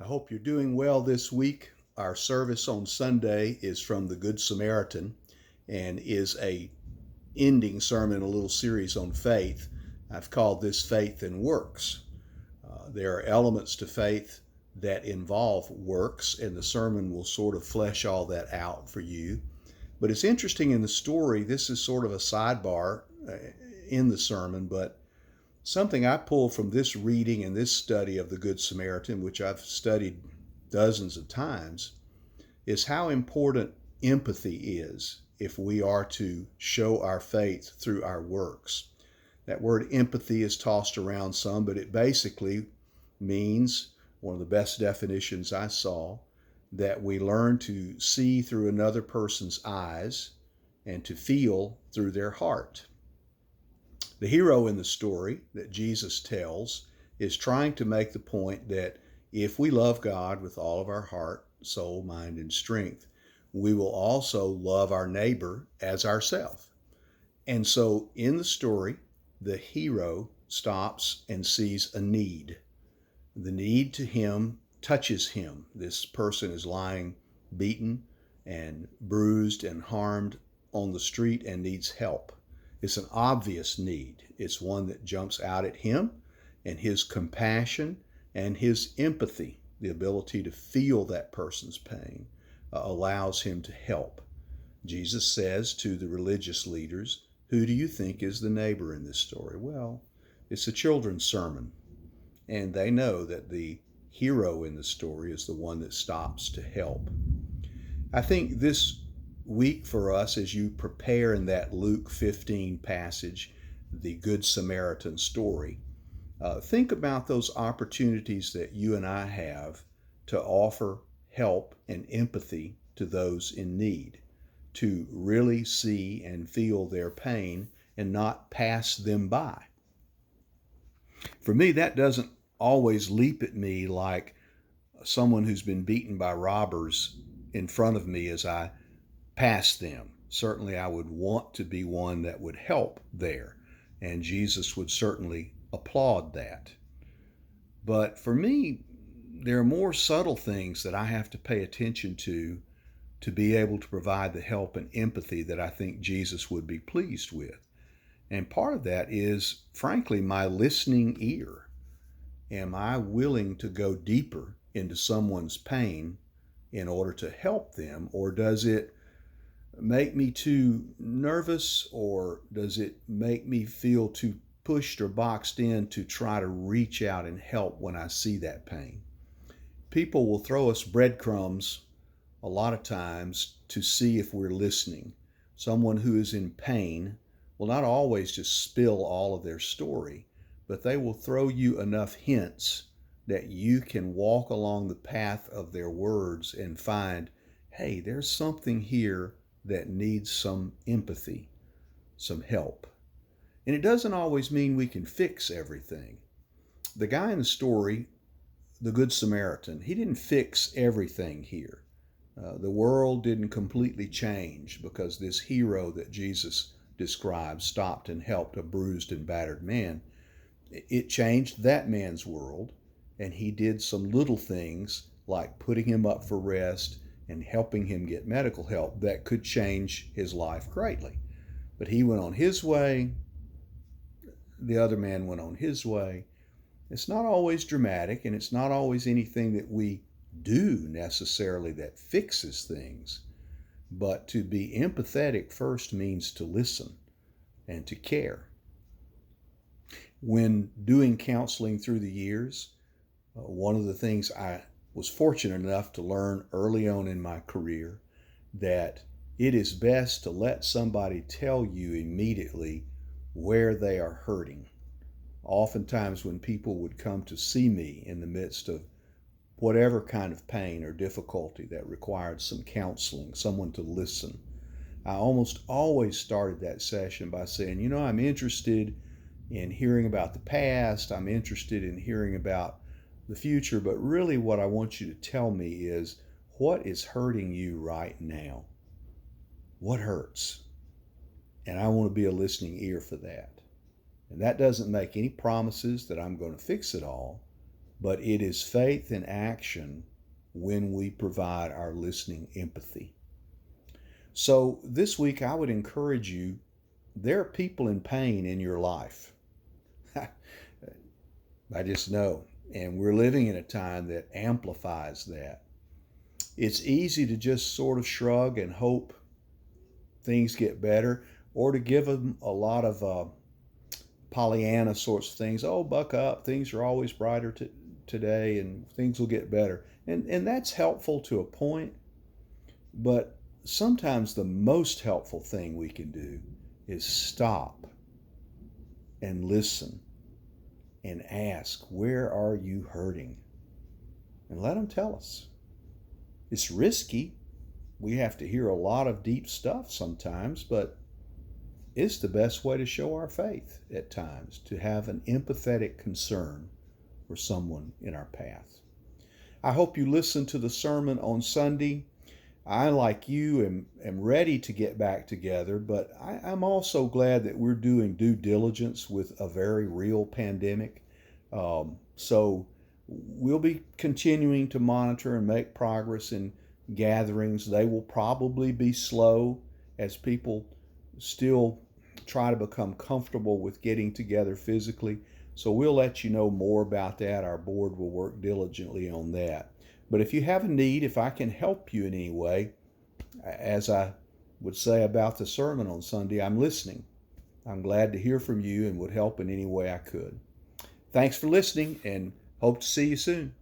I hope you're doing well this week. Our service on Sunday is from the Good Samaritan and is a ending sermon in a little series on faith. I've called this Faith and Works. There are elements to faith that involve works, and the sermon will sort of flesh all that out for you. But it's interesting in the story, this is sort of a sidebar in the sermon, but something I pull from this reading and this study of the Good Samaritan, which I've studied dozens of times, is how important empathy is if we are to show our faith through our works. That word empathy is tossed around some, but it basically means, one of the best definitions I saw, that we learn to see through another person's eyes and to feel through their heart. The hero in the story that Jesus tells is trying to make the point that if we love God with all of our heart, soul, mind, and strength, we will also love our neighbor as ourselves. And so in the story, the hero stops and sees a need. The need to him touches him. This person is lying beaten and bruised and harmed on the street and needs help. It's an obvious need. It's one that jumps out at him, and his compassion and his empathy, the ability to feel that person's pain, allows him to help. Jesus says to the religious leaders, "Who do you think is the neighbor in this story?" Well, it's a children's sermon, and they know that the hero in the story is the one that stops to help. I think this week for us, as you prepare in that Luke 15 passage, the Good Samaritan story, think about those opportunities that you and I have to offer help and empathy to those in need, to really see and feel their pain and not pass them by. For me, that doesn't always leap at me like someone who's been beaten by robbers in front of me as I pass them. Certainly, I would want to be one that would help there, and Jesus would certainly applaud that. But for me, there are more subtle things that I have to pay attention to be able to provide the help and empathy that I think Jesus would be pleased with. And part of that is, frankly, my listening ear. Am I willing to go deeper into someone's pain in order to help them, or does it make me too nervous, or does it make me feel too pushed or boxed in to try to reach out and help when I see that pain? People will throw us breadcrumbs a lot of times to see if we're listening. Someone who is in pain will not always just spill all of their story, but they will throw you enough hints that you can walk along the path of their words and find, hey, there's something here that needs some empathy, some help. And it doesn't always mean we can fix everything. The guy in the story, the Good Samaritan, he didn't fix everything here. The world didn't completely change because this hero that Jesus describes stopped and helped a bruised and battered man. It changed that man's world, and he did some little things like putting him up for rest and helping him get medical help that could change his life greatly. But he went on his way, the other man went on his way. It's not always dramatic, and it's not always anything that we do necessarily that fixes things. But to be empathetic first means to listen and to care. When doing counseling through the years, one of the things I was fortunate enough to learn early on in my career, that it is best to let somebody tell you immediately where they are hurting. Oftentimes when people would come to see me in the midst of whatever kind of pain or difficulty that required some counseling, someone to listen, I almost always started that session by saying, I'm interested in hearing about the past, I'm interested in hearing about the future, but really what I want you to tell me is, what is hurting you right now? What hurts? And I want to be a listening ear for that. And that doesn't make any promises that I'm going to fix it all, but it is faith in action when we provide our listening empathy. So this week, I would encourage you, there are people in pain in your life. I just know. And we're living in a time that amplifies that. It's easy to just sort of shrug and hope things get better, or to give them a lot of Pollyanna sorts of things. Oh, buck up. Things are always brighter today and things will get better. And that's helpful to a point. But sometimes the most helpful thing we can do is stop and listen and ask, where are you hurting? And let them tell us. It's risky. We have to hear a lot of deep stuff sometimes, but it's the best way to show our faith at times, to have an empathetic concern for someone in our path. I hope you listen to the sermon on Sunday. I, like you, am ready to get back together, but I'm also glad that we're doing due diligence with a very real pandemic. So we'll be continuing to monitor and make progress in gatherings. They will probably be slow as people still try to become comfortable with getting together physically. So we'll let you know more about that. Our board will work diligently on that. But if you have a need, if I can help you in any way, as I would say about the sermon on Sunday, I'm listening. I'm glad to hear from you and would help in any way I could. Thanks for listening, and hope to see you soon.